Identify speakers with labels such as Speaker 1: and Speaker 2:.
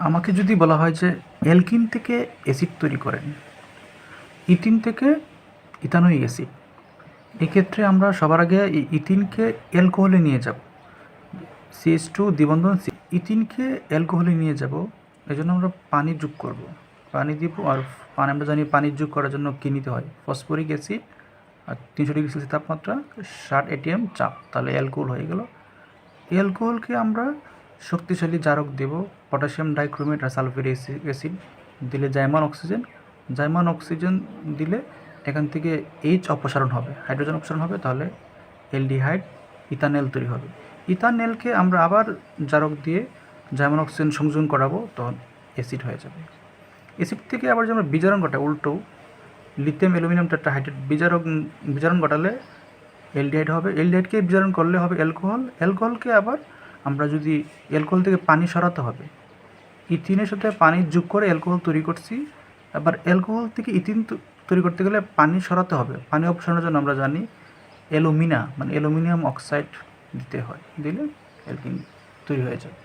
Speaker 1: আমাকে যদি বলা হয় যে অ্যালকিন থেকে অ্যাসিড তৈরি করেন, ইথিন থেকে ইথানোয়িক অ্যাসিড, এক্ষেত্রে আমরা সবার আগে এই ইথিনকে অ্যালকোহলে নিয়ে যাব। CH2 দ্বিবন্ধন ইথিনকে অ্যালকোহলে নিয়ে যাব, এই জন্য আমরা পানি যোগ করব, পানি দিব। আর পানি আমরা জানি পানি যোগ করার জন্য কী নিতে হয়, ফসফরিক অ্যাসিড আর 300 ডিগ্রি সেলসিয়াস তাপমাত্রা, 60 ATM চাপ, তাহলে অ্যালকোহল হয়ে গেল। অ্যালকোহলকে আমরা শক্তিশালী জারক দেব, পটাশিয়াম ডাইক্রোমেট আর সালফিউরিক অ্যাসিড দিলে জাইমান অক্সিজেন দিলে এখান থেকে এইচ অপসারণ হবে, হাইড্রোজেন অপসারণ হবে, তাহলে অ্যালডিহাইড ইথানল তৈরি হবে। ইথানলকে আমরা আবার জারক দিয়ে জাইমান অক্সিজেন সংযোজন করাবো, তখন অ্যাসিড হয়ে যাবে। অ্যাসিড থেকে আবার যে আমরা বিজারণ ঘটাই, উল্টো লিথিয়াম অ্যালুমিনিয়াম টেট্রাহাইড্রেট বিজারণ ঘটালে অ্যালডিহাইড হবে। অ্যালডিহাইডকে বিজারণ করলে হবে অ্যালকোহল। অ্যালকোহলকে আবার আমরা যদি অ্যালকোহল থেকে পানি সরাতে হবে, ইথিনের সাথে পানি যোগ করে অ্যালকোহল তৈরি করছি। আবার অ্যালকোহল থেকে ইথিন তৈরি করতে গেলে পানি সরাতে হবে। পানি অপসারণের জন্য আমরা জানি অ্যালুমিনিয়াম অক্সাইড দিতে হয়, দিলে অ্যালকিন তৈরি হয়ে যায়।